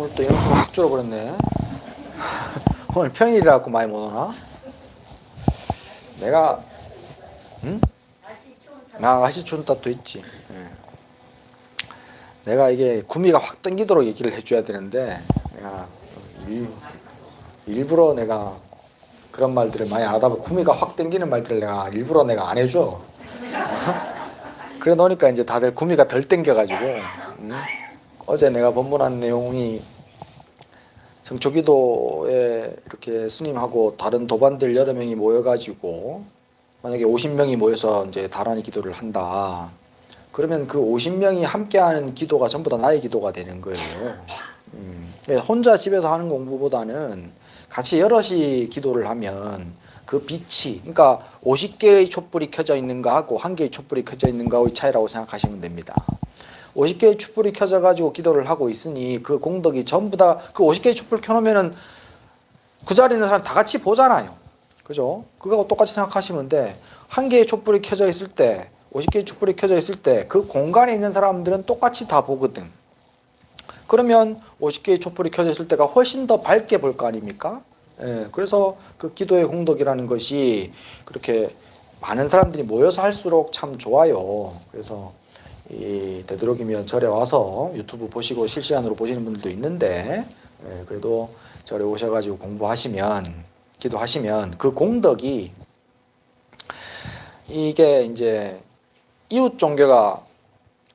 오늘 또 영수가 확 줄어버렸네. 오늘 평일이라고 많이 못 오나? 내가 날씨 추운 탓도 있지. 예. 내가 이게 구미가 확 땡기도록 얘기를 해줘야 되는데 내가 일부러 내가 그런 말들을 많이 안 하다 보면 구미가 확 땡기는 말들을 내가 일부러 내가 안 해줘. 그래 놓으니까 이제 다들 구미가 덜 땡겨가지고 어제 내가 본문한 내용이 정초기도에 이렇게 스님하고 다른 도반들 여러 명이 모여가지고 만약에 50명이 모여서 이제 다란히 기도를 한다. 그러면 그 50명이 함께하는 기도가 전부 다 나의 기도가 되는 거예요. 혼자 집에서 하는 공부보다는 같이 여럿이 기도를 하면 그 빛이, 그러니까 50개의 촛불이 켜져 있는 거하고 1개의 촛불이 켜져 있는 거의 차이라고 생각하시면 됩니다. 50개의 촛불이 켜져 가지고 기도를 하고 있으니 그 공덕이 전부 다 그 50개의 촛불 켜놓으면은 그 자리에 있는 사람 다 같이 보잖아요. 그죠? 그거하고 똑같이 생각하시면 돼. 1개의 촛불이 켜져 있을 때, 50개의 촛불이 켜져 있을 때 그 공간에 있는 사람들은 똑같이 다 보거든. 그러면 50개의 촛불이 켜져 있을 때가 훨씬 더 밝게 볼 거 아닙니까? 예, 그래서 그 기도의 공덕이라는 것이 그렇게 많은 사람들이 모여서 할수록 참 좋아요. 그래서 이 되도록이면 절에 와서 유튜브 보시고 실시간으로 보시는 분들도 있는데, 예, 그래도 절에 오셔가지고 공부하시면, 기도하시면 그 공덕이, 이게 이제 이웃 종교가,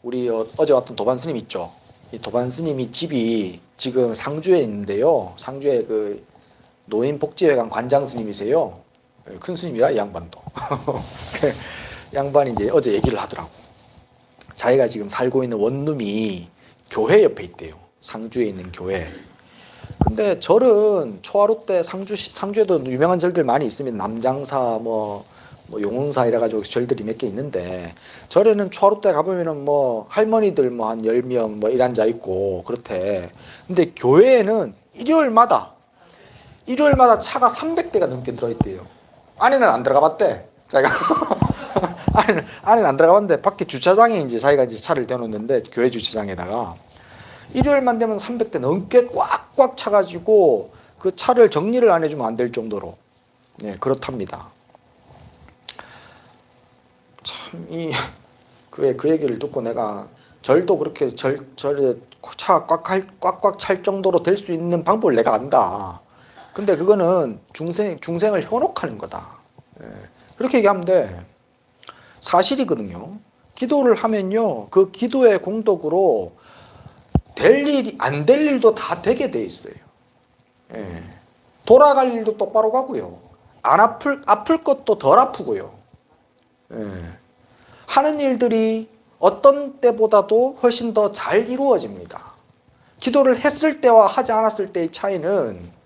우리 어제 왔던 도반 스님 있죠. 이 도반 스님이 집이 지금 상주에 있는데요. 상주에 그 노인복지회관 관장 스님이세요. 큰 스님이라 이 양반도. 그 양반이 이제 어제 얘기를 하더라고. 자기가 지금 살고 있는 원룸이 교회 옆에 있대요. 상주에 있는 교회. 근데 절은 초하루 때 상주에도 유명한 절들 많이 있습니다. 남장사 뭐 용흥사 이래가지고 절들이 몇 개 있는데, 절에는 초하루 때 가보면은 뭐 할머니들 뭐 한 10명 뭐 일앉아 있고 그렇대. 근데 교회에는 일요일마다 차가 300대가 넘게 들어있대요. 안에는 안 들어가 봤대. 자기가 안에는 안 들어가 봤는데 밖에 주차장에 이제 자기가 이제 차를 대놓는데, 교회 주차장에다가 일요일만 되면 300대 넘게 꽉꽉 차가지고 그 차를 정리를 안 해주면 안 될 정도로, 네, 그렇답니다. 참 그 얘기를 듣고 내가 절도 그렇게 절에 차 꽉꽉 찰 정도로 될 수 있는 방법을 내가 안다. 근데 그거는 중생을 현혹하는 거다. 예, 그렇게 얘기하면 돼. 사실이거든요. 기도를 하면요, 그 기도의 공덕으로 될 일이 안 될 일도 다 되게 돼 있어요. 예. 돌아갈 일도 똑바로 가고요. 안 아플 것도 덜 아프고요. 예. 하는 일들이 어떤 때보다도 훨씬 더 잘 이루어집니다. 기도를 했을 때와 하지 않았을 때의 차이는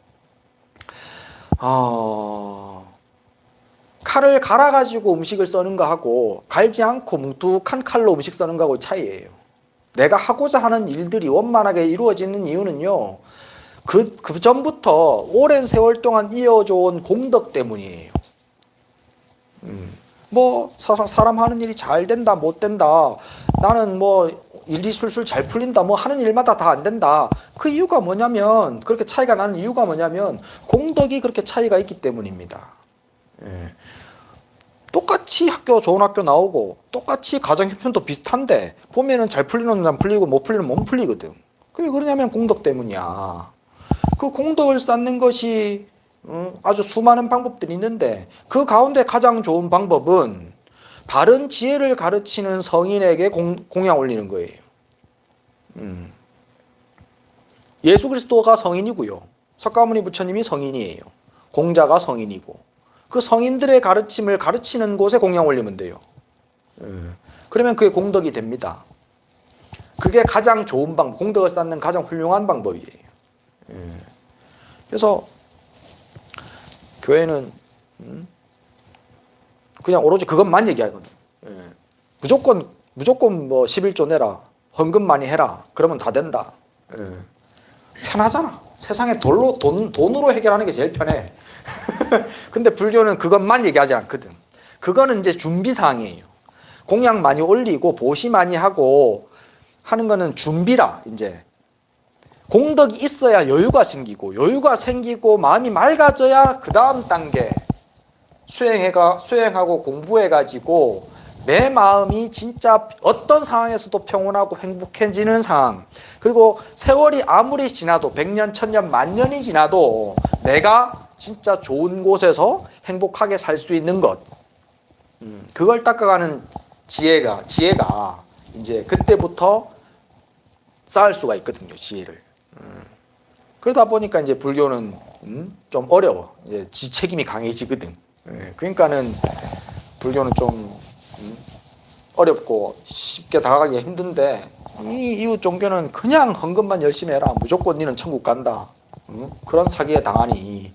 칼을 갈아가지고 음식을 써는 거하고 갈지 않고 뭉툭한 칼로 음식 써는 거하고 차이예요. 내가 하고자 하는 일들이 원만하게 이루어지는 이유는요, 그 전부터 오랜 세월 동안 이어져 온 공덕 때문이에요. 뭐 사람 하는 일이 잘 된다 못 된다, 나는 뭐 일이 술술 잘 풀린다, 뭐 하는 일마다 다 안 된다, 그 이유가 뭐냐면, 그렇게 차이가 나는 이유가 뭐냐면 공덕이 그렇게 차이가 있기 때문입니다. 예. 똑같이 좋은 학교 나오고 똑같이 가정 형편도 비슷한데 보면은 잘 풀리는 놈은 안 풀리고 못 풀리는 놈은 못 풀리거든. 그게 그러냐면 공덕 때문이야. 그 공덕을 쌓는 것이 아주 수많은 방법들이 있는데, 그 가운데 가장 좋은 방법은 바른 지혜를 가르치는 성인에게 공양 올리는 거예요. 예수 그리스도가 성인이고요, 석가모니 부처님이 성인이에요. 공자가 성인이고, 그 성인들의 가르침을 가르치는 곳에 공양 올리면 돼요. 그러면 그게 공덕이 됩니다. 그게 가장 좋은 방법, 공덕을 쌓는 가장 훌륭한 방법이에요. 그래서 교회는 그냥 오로지 그것만 얘기하거든요. 무조건 뭐 11조 내라, 헌금 많이 해라, 그러면 다 된다. 편하잖아. 세상에 돈으로 해결하는 게 제일 편해. 근데 불교는 그것만 얘기하지 않거든. 그거는 이제 준비사항이에요. 공양 많이 올리고 보시 많이 하고 하는 거는 준비라. 이제 공덕이 있어야 여유가 생기고 마음이 맑아져야 그 다음 단계 수행하고 공부해가지고 내 마음이 진짜 어떤 상황에서도 평온하고 행복해지는 상황, 그리고 세월이 아무리 지나도 100년, 1000년, 만년이 지나도 내가 진짜 좋은 곳에서 행복하게 살 수 있는 것, 그걸 닦아가는 지혜가 이제 그때부터 쌓을 수가 있거든요, 지혜를. 그러다 보니까 이제 불교는 좀 어려워. 이제 지 책임이 강해지거든. 그러니까는 불교는 좀 어렵고 쉽게 다가가기가 힘든데, 이 이웃 종교는 그냥 헌금만 열심히 해라, 무조건 니는 천국 간다, 그런 사기에 당하니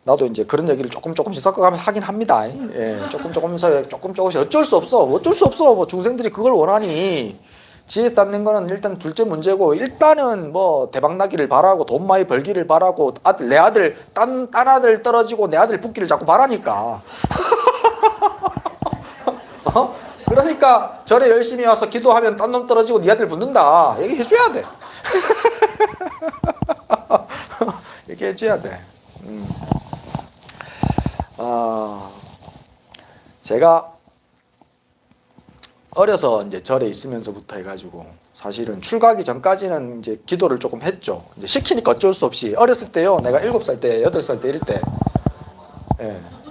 나도 이제 그런 얘기를 조금씩 섞어가면서 하긴 합니다. 예, 조금씩 어쩔 수 없어. 뭐 중생들이 그걸 원하니. 지혜 쌓는 거는 일단 둘째 문제고, 일단은 뭐 대박 나기를 바라고 돈 많이 벌기를 바라고, 내 아들 딴 아들 떨어지고 내 아들 붙기를 자꾸 바라니까. 그러니까 절에 열심히 와서 기도하면 딴 놈 떨어지고 네 아들 붙는다, 얘기해줘야 돼. 얘기해줘야 돼. 제가 어려서 이제 절에 있으면서부터 해가지고 사실은 출가하기 전까지는 이제 기도를 조금 했죠. 이제 시키니까 어쩔 수 없이. 어렸을 때요, 내가 7살 때, 8살 때 이럴 때,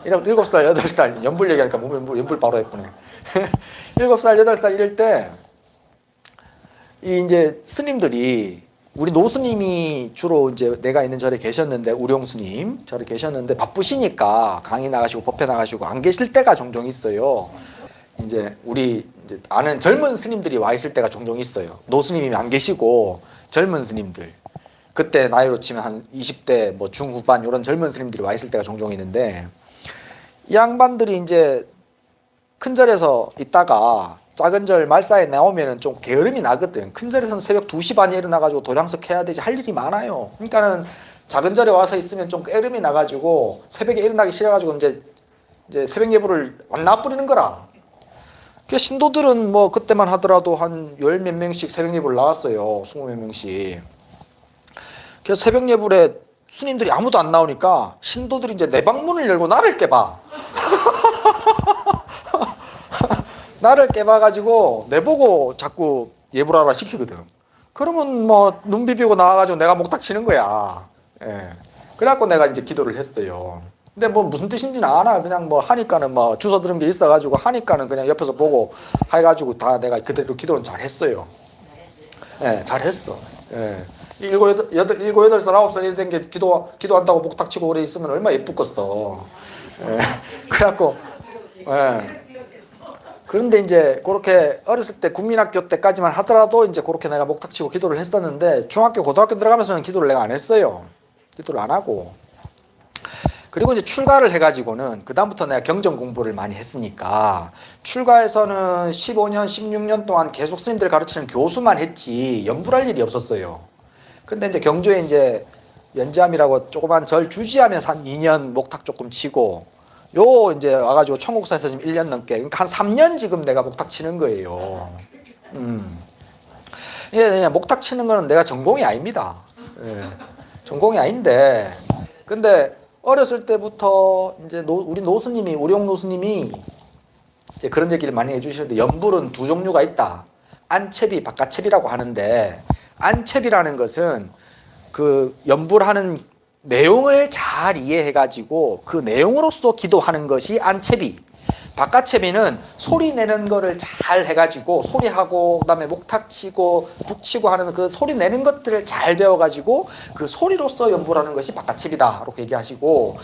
7살, 8살, 연불 얘기하니까 연불 바로 했구네. 7살, 8살 이럴 때, 이제 스님들이, 우리 노스님이 주로 이제 내가 있는 절에 계셨는데, 우룡 스님 절에 계셨는데, 바쁘시니까 강의 나가시고 법회 나가시고 안 계실 때가 종종 있어요. 이제 우리 이제 아는 젊은 스님들이 와 있을 때가 종종 있어요. 노스님이 안 계시고 젊은 스님들, 그때 나이로 치면 한 20대 뭐 중후반 이런 젊은 스님들이 와 있을 때가 종종 있는데, 이 양반들이 이제 큰 절에서 있다가 작은 절 말사에 나오면은 좀 게으름이 나거든. 큰 절에서는 새벽 2시 반에 일어나가지고 도량석 해야 되지, 할 일이 많아요. 그러니까는 작은 절에 와서 있으면 좀 게으름이 나가지고 새벽에 일어나기 싫어가지고 이제 새벽 예불을 완나 뿌리는 거라. 그 신도들은 뭐 그때만 하더라도 한 10몇 명씩 새벽 예불 나왔어요. 20몇 명씩. 그래서 새벽 예불에 스님들이 아무도 안 나오니까 신도들이 이제 내 방문을 열고 나를 깨봐. 나를 깨봐가지고 내보고 자꾸 예불하라 시키거든. 그러면 뭐 눈 비비고 나와가지고 내가 목탁 치는 거야. 예. 그래갖고 내가 이제 기도를 했어요. 근데 뭐 무슨 뜻인지는 알아. 그냥 뭐 하니까는 뭐 주워 들은 게 있어가지고 하니까는 그냥 옆에서 보고 해가지고 다 내가 그대로 기도는 잘 했어요. 예, 잘 했어. 예. 7, 8살, 9살 이렇게 된 게 기도한다고 목탁 치고 오래 있으면 얼마나 예쁘겠어. 예. 그래갖고, 예. 그런데 이제 그렇게 어렸을 때 국민학교 때까지만 하더라도 이제 그렇게 내가 목탁 치고 기도를 했었는데, 중학교, 고등학교 들어가면서는 기도를 내가 안 했어요. 기도를 안 하고. 그리고 이제 출가를 해가지고는 그다음부터 내가 경전 공부를 많이 했으니까, 출가해서는 15년, 16년 동안 계속 스님들 가르치는 교수만 했지 연불할 일이 없었어요. 근데 이제 경주에 이제 연지암이라고 조그만 절 주지하면서 한 2년 목탁 조금 치고, 요 이제 와가지고 청국사에서 지금 1년 넘게, 그러니까 한 3년 지금 내가 목탁 치는 거예요. 예, 목탁 치는 거는 내가 전공이 아닙니다. 예, 전공이 아닌데, 근데 어렸을 때부터 이제 우리 노스님이, 우룡 노스님이 이제 그런 얘기를 많이 해주시는데, 연불은 두 종류가 있다. 안채비, 바깥채비라고 하는데, 안채비라는 것은 그 연불하는 내용을 잘 이해해가지고 그 내용으로서 기도하는 것이 안채비. 바깥채비는 소리 내는 거를 잘 해가지고 소리하고 그다음에 목탁 치고 북치고 하는 그 소리 내는 것들을 잘 배워가지고 그 소리로서 연불하는 것이 바깥채비다 라고 얘기하시고,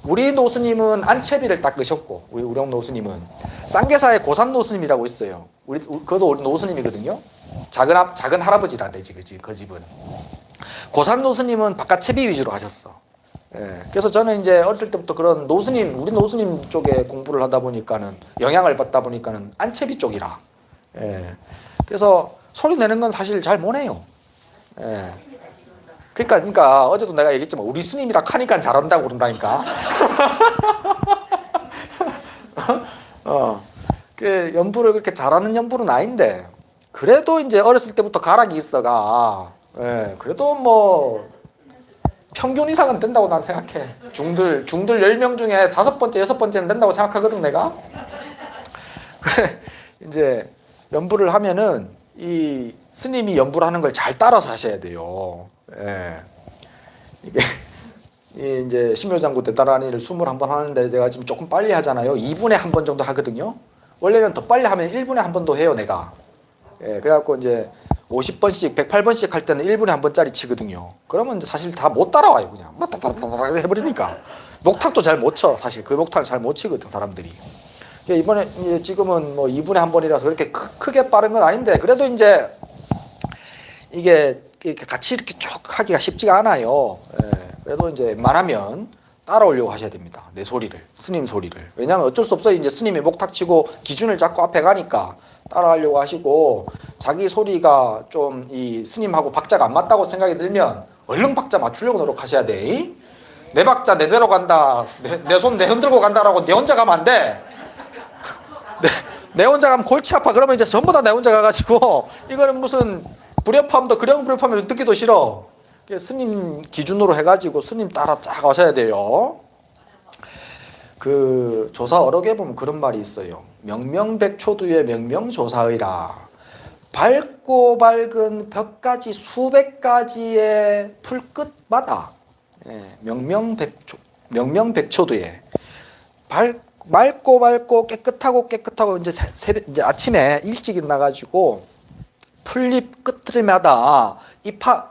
우리 노스님은 안채비를 닦으셨고, 우리 우령 노스님은 쌍계사의 고산 노스님이라고 있어요. 그것도 우리 노스님이거든요. 작은 할아버지라 되지, 그 집은. 고산 노스님은 바깥채비 위주로 하셨어. 예, 그래서 저는 이제 어릴 때부터 그런 우리 노스님 쪽에 공부를 하다 보니까는, 영향을 받다 보니까는 안채비 쪽이라. 예, 그래서 소리 내는 건 사실 잘 못해요. 예, 그러니까 어제도 내가 얘기했지만 우리 스님이랑 하니까 잘한다고 그런다니까. 그 연불을 그렇게 잘하는 연불은 아닌데, 그래도 이제 어렸을 때부터 가락이 있어가. 예, 그래도 뭐 평균 이상은 된다고 난 생각해. 중들 10명 중에 5번째, 6번째는 된다고 생각하거든 내가. 그래 이제 연부를 하면은 이 스님이 연부를 하는 걸 잘 따라서 하셔야 돼요. 예. 이게 이제 심묘장구 대다라니를 21번 하는데 제가 지금 조금 빨리 하잖아요. 2분에 한 번 정도 하거든요. 원래는 더 빨리 하면 1분에 한 번도 해요, 내가. 예, 그래갖고 이제 50번씩, 108번씩 할 때는 1분에 한 번짜리 치거든요. 그러면 사실 다 못 따라와요, 그냥. 해버리니까. 목탁도 잘 못 쳐, 사실. 그 목탁을 잘 못 치거든, 사람들이. 이번에 이제 지금은 뭐 2분에 한 번이라서 그렇게 크게 빠른 건 아닌데, 그래도 이제 이게 같이 이렇게 쭉 하기가 쉽지가 않아요. 예, 그래도 이제 웬만하면 따라오려고 하셔야 됩니다. 내 소리를, 스님 소리를. 왜냐하면 어쩔 수 없어요. 이제 스님이 목탁 치고 기준을 잡고 앞에 가니까 따라하려고 하시고, 자기 소리가 좀 이 스님하고 박자가 안 맞다고 생각이 들면 얼른 박자 맞추려고 노력하셔야 돼. 내 박자 내대로 간다, 내 손 내 흔들고 간다라고 내 혼자 가면 안 돼. 내 혼자 가면 골치 아파. 그러면 이제 전부 다 내 혼자 가가지고 이거는 무슨 불협화음도 그령 불협화음을 듣기도 싫어. 스님 기준으로 해가지고 스님 따라 쫙 하셔야 돼요. 그 조사 어록에 보면 그런 말이 있어요. 명명백초두의 명명조사의라. 밝고 밝은 벽가지 수백 가지의 풀끝마다, 예, 명명백초두에 맑고 밝고 깨끗하고 이제 이제 아침에 일찍 일어나가지고 풀잎 끝들마다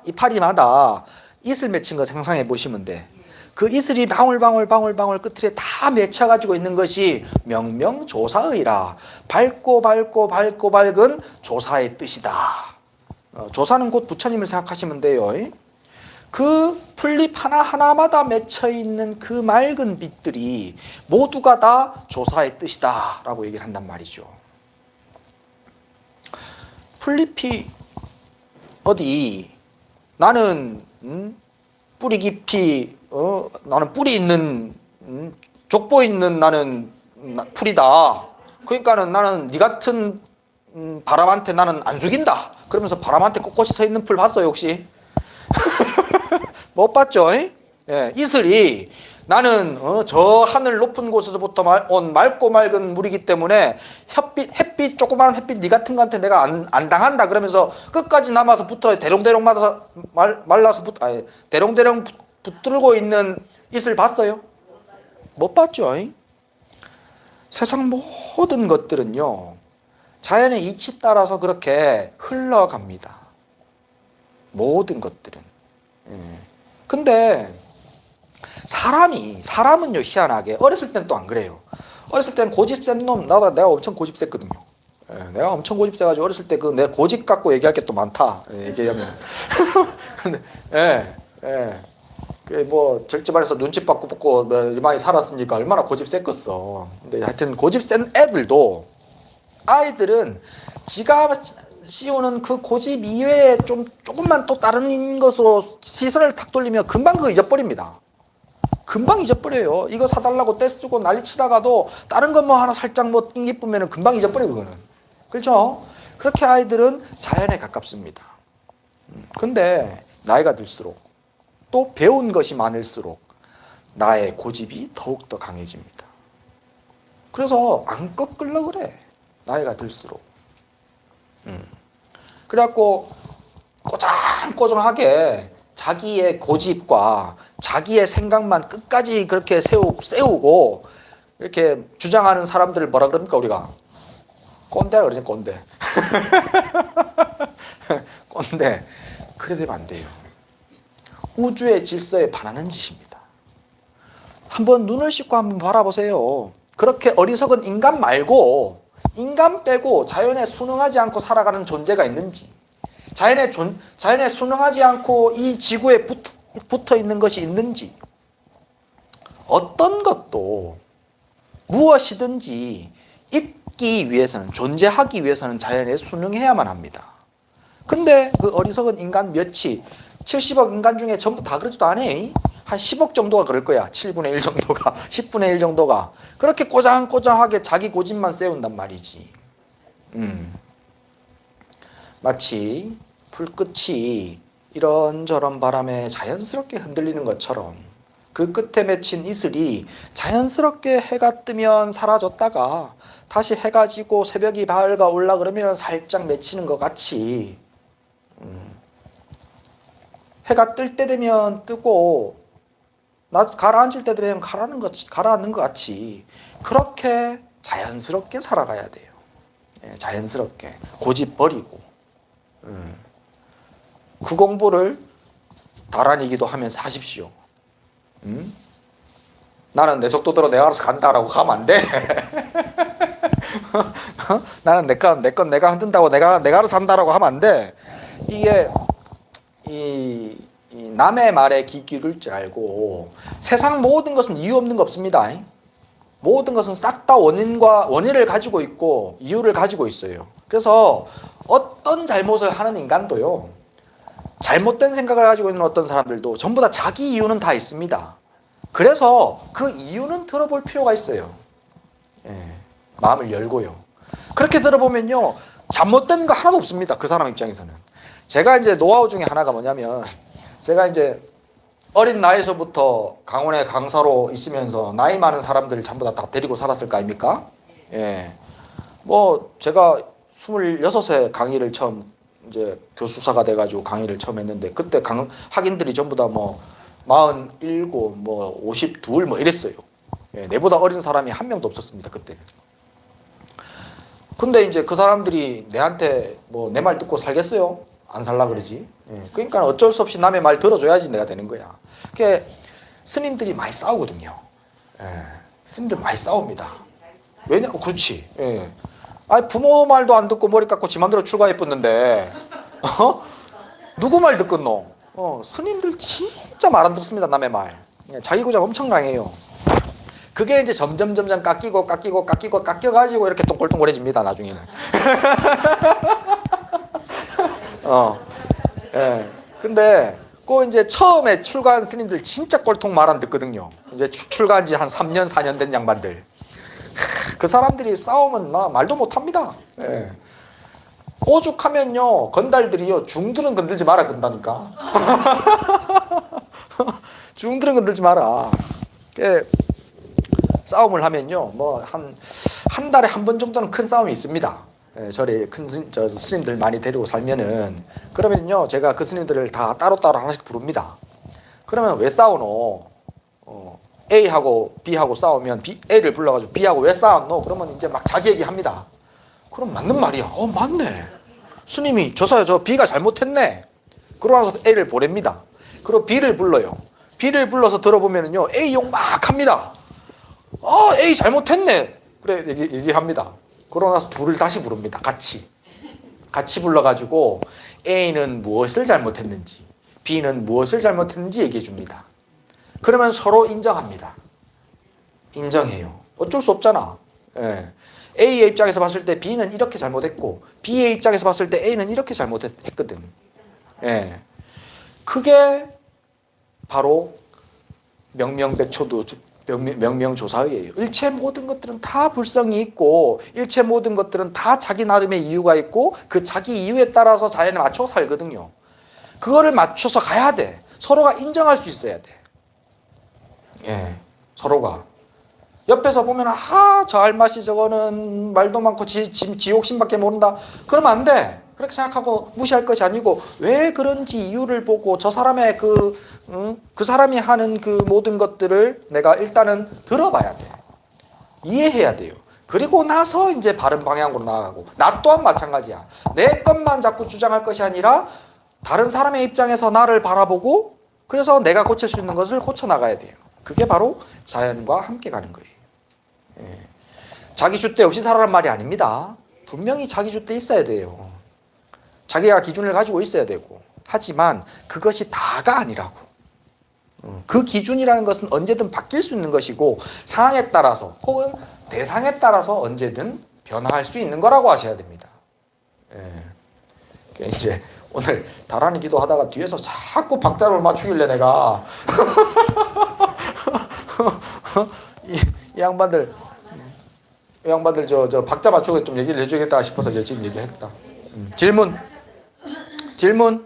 이파리마다 이슬 맺힌 거 상상해 보시면 돼. 그 이슬이 방울방울 끝에 다 맺혀가지고 있는 것이 명명조사의라. 밝고 밝은 조사의 뜻이다. 조사는 곧 부처님을 생각하시면 돼요. 그 풀잎 하나하나마다 맺혀있는 그 맑은 빛들이 모두가 다 조사의 뜻이다 라고 얘기를 한단 말이죠. 풀잎이 어디 나는 뿌리 깊이 나는 뿌리 있는 족보 있는 나는 풀이다. 그러니까는 나는 네 같은 바람한테 나는 안 죽인다. 그러면서 바람한테 꼿꼿이 서 있는 풀 봤어요 혹시? 못 봤죠? 예, 이슬이 나는 저 하늘 높은 곳에서부터 온 맑고 맑은 물이기 때문에 햇빛 조그마한 햇빛 네 같은 거한테 내가 안 당한다. 그러면서 끝까지 남아서 붙어 대롱대롱 맞아서 말라서 대롱대롱 붙들고 있는 이슬 봤어요? 못 봤죠? 세상 모든 것들은요 자연의 이치 따라서 그렇게 흘러갑니다. 모든 것들은. 근데 사람은요 희한하게 어렸을 땐 또 안 그래요. 어렸을 땐 고집 센 놈, 내가 엄청 고집 셌거든요. 내가 엄청 고집 세가지고 어렸을 때 그 내 고집 갖고 얘기할 게 또 많다. 얘기하면. 근데 뭐 절집안에서 눈치 받고 많이 살았으니까 얼마나 고집 셌겠어. 근데 하여튼 고집 센 애들도 아이들은 지가 씌우는 그 고집 이외에 조금만 또 다른 것으로 시선을 탁 돌리면 금방 그거 잊어버립니다. 금방 잊어버려요. 이거 사달라고 떼쓰고 난리 치다가도 다른 것 뭐 하나 살짝 뭐 띵기쁘면 금방 잊어버려요 그거는. 그렇죠? 그렇게 아이들은 자연에 가깝습니다. 근데 나이가 들수록 또 배운 것이 많을수록 나의 고집이 더욱더 강해집니다. 그래서 안 꺾으려고 그래. 나이가 들수록. 그래갖고 꼬장꼬장하게 자기의 고집과 자기의 생각만 끝까지 그렇게 세우고 이렇게 주장하는 사람들을 뭐라 그럽니까 우리가? 꼰대라 그러지 꼰대. 꼰대. 그래 되면 안 돼요. 우주의 질서에 반하는 짓입니다. 한번 눈을 씻고 한번 바라보세요. 그렇게 어리석은 인간 말고 인간 빼고 자연에 순응하지 않고 살아가는 존재가 있는지, 자연에 순응하지 않고 이 지구에 붙어 있는 것이 있는지, 어떤 것도 무엇이든지 있기 위해서는, 존재하기 위해서는 자연에 순응해야만 합니다. 근데 그 어리석은 인간 몇이 70억 인간 중에 전부 다 그러지도 않아. 한 10억 정도가 그럴 거야. 7분의 1 정도가, 10분의 1 정도가 그렇게 꼬장꼬장하게 자기 고집만 세운단 말이지. 마치 불끝이 이런저런 바람에 자연스럽게 흔들리는 것처럼 그 끝에 맺힌 이슬이 자연스럽게 해가 뜨면 사라졌다가 다시 해가 지고 새벽이 밝아 올라 그러면 살짝 맺히는 것 같이 해가 뜰 때 되면 뜨고 가라앉을 때 되면 가라앉는 것 같이 그렇게 자연스럽게 살아가야 돼요. 자연스럽게 고집 버리고 그 공부를 다란이기도 하면서 하십시오. 나는 내 속도대로 내가 알아서 간다라고 가면 안 돼. 나는 내 건 내가 흔든다고 내가 알아서 한다라고 하면 안 돼. 이게 이 남의 말에 귀 기울일 줄 알고 세상 모든 것은 이유 없는 거 없습니다. 모든 것은 싹 다 원인을 가지고 있고 이유를 가지고 있어요. 그래서 어떤 잘못을 하는 인간도요, 잘못된 생각을 가지고 있는 어떤 사람들도 전부 다 자기 이유는 다 있습니다. 그래서 그 이유는 들어볼 필요가 있어요. 마음을 열고요. 그렇게 들어보면요, 잘못된 거 하나도 없습니다. 그 사람 입장에서는. 제가 이제 노하우 중에 하나가 뭐냐면, 제가 이제 어린 나이에서부터 강원의 강사로 있으면서 나이 많은 사람들 전부 다 데리고 살았을 거 아닙니까? 뭐 제가 26세 강의를 처음 이제 교수사가 돼가지고 강의를 처음 했는데, 그때 학인들이 전부 다 뭐 47, 뭐 52, 뭐 이랬어요. 내보다 어린 사람이 한 명도 없었습니다, 그때는. 근데 이제 그 사람들이 내한테 뭐 내 말 듣고 살겠어요? 안 살라 그러지. 그러니까 어쩔 수 없이 남의 말 들어줘야지 내가 되는 거야. 그게 스님들이 많이 싸우거든요. 스님들 많이 싸웁니다. 왜냐? 그렇지. 아니 부모 말도 안 듣고 머리 깎고 지 맘대로 출가해붙는데 누구 말 듣겠노? 스님들 진짜 말 안 듣습니다. 남의 말. 자기 주장 엄청 강해요. 그게 이제 점점 깎여가지고 이렇게 동글동글해집니다. 나중에는. 근데 그 이제 처음에 출가한 스님들 진짜 꼴통 말 안 듣거든요. 이제 출가한 지 한 3년 4년 된 양반들. 그 사람들이 싸우면 말도 못 합니다. 오죽하면요, 건달들이요, 중들은 건들지 마라 그런다니까. 중들은 건들지 마라. 싸움을 하면요, 뭐 한 달에 한 번 정도는 큰 싸움이 있습니다. 절에 저 스님들 많이 데리고 살면은, 그러면요, 제가 그 스님들을 다 따로따로 하나씩 부릅니다. 그러면 왜 싸우노? A하고 B하고 싸우면 A를 불러가지고 B하고 왜 싸웠노? 그러면 이제 막 자기 얘기합니다. 그럼 맞는 말이야. 맞네. 스님이 저 B가 잘못했네. 그러고 나서 A를 보냅니다. 그리고 B를 불러요. B를 불러서 들어보면은요, A 욕 막 합니다. A 잘못했네. 그래 얘기합니다. 그러고 나서 둘을 다시 부릅니다. 같이 불러가지고 A는 무엇을 잘못했는지, B는 무엇을 잘못했는지 얘기해 줍니다. 그러면 서로 인정합니다. 인정해요. 어쩔 수 없잖아. A의 입장에서 봤을 때 B는 이렇게 잘못했고, B의 입장에서 봤을 때 A는 이렇게 잘못했거든. 그게 바로 명명조사의예요. 일체 모든 것들은 다 불성이 있고, 일체 모든 것들은 다 자기 나름의 이유가 있고, 그 자기 이유에 따라서 자연에 맞춰 살거든요. 그거를 맞춰서 가야 돼. 서로가 인정할 수 있어야 돼. 서로가. 옆에서 보면 저 알맛이 저거는 말도 많고 지 욕심밖에 모른다. 그러면 안 돼. 그렇게 생각하고 무시할 것이 아니고, 왜 그런지 이유를 보고 저 사람의 그 사람이 하는 그 모든 것들을 내가 일단은 들어봐야 돼. 이해해야 돼요. 그리고 나서 이제 바른 방향으로 나아가고, 나 또한 마찬가지야. 내 것만 자꾸 주장할 것이 아니라 다른 사람의 입장에서 나를 바라보고, 그래서 내가 고칠 수 있는 것을 고쳐나가야 돼요. 그게 바로 자연과 함께 가는 거예요. 자기 줏대 없이 살아란 말이 아닙니다. 분명히 자기 줏대 있어야 돼요. 자기가 기준을 가지고 있어야 되고. 하지만 그것이 다가 아니라고. 그 기준이라는 것은 언제든 바뀔 수 있는 것이고, 상황에 따라서 혹은 대상에 따라서 언제든 변화할 수 있는 거라고 하셔야 됩니다. 이제 오늘 다란이 기도하다가 뒤에서 자꾸 박자를 맞추길래 내가 이 양반들 저 박자 맞추고 좀 얘기를 해주겠다 싶어서 제가 지금 얘기했다. 질문. 질문?